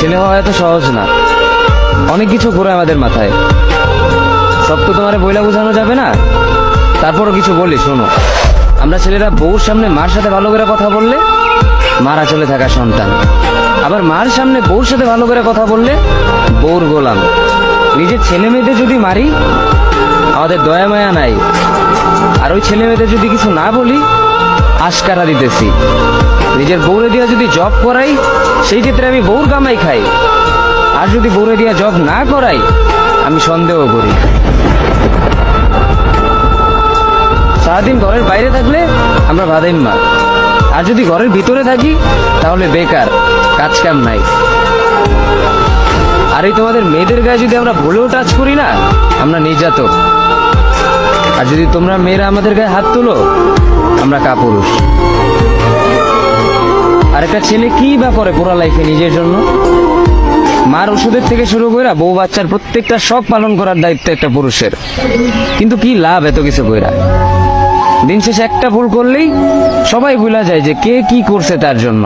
ছেলে হওয়া এত সহজ না, অনেক কিছু ঘুরে আমাদের মাথায়। সব তো তোমার বইলা বোঝানো যাবে না, তারপরও কিছু বলি শোনো। আমরা ছেলেরা বউর সামনে মার সাথে ভালো করে কথা বললে মারা চলে থাকা সন্তান, আবার মার সামনে বউর সাথে ভালো করে কথা বললে বউর গোলাম। নিজের ছেলে মেয়েদের যদি মারি আমাদের দয়া মায়া নাই, আর ওই ছেলে মেয়েদের যদি কিছু না বলি আশকারা দিতেছি। নিজের বউরে দিয়া যদি জব করাই সেই ক্ষেত্রে আমি বউর কামাই খাই, আর যদি বউরে দিয়া জব না করাই আমি সন্দেহ করি। সারাদিন ঘরের বাইরে থাকলে আমরা ভাদাইম্মা, আর যদি ঘরের ভিতরে থাকি তাহলে বেকার, কাজ কাম নাই। আর এই তোমাদের মেয়েদের গায়ে যদি আমরা ভুলেও টাচ করি না আমরা নির্যাতক, আর যদি তোমরা মেয়েরা আমাদের গায়ে হাত তুলো আমরা কাপুরুষ। আর একটা ছেলে কি বা করে পুরো লাইফে নিজের জন্য? মার ওষুধের থেকে শুরু করে বউ বাচ্চার প্রত্যেকটা শখ পালন করার দায়িত্ব একটা পুরুষের। কিন্তু কি লাভ এত কিছু কইরা? দিন শেষে একটা ভুল করলেই সবাই ভুলা যায় যে কে কি করছে তার জন্য।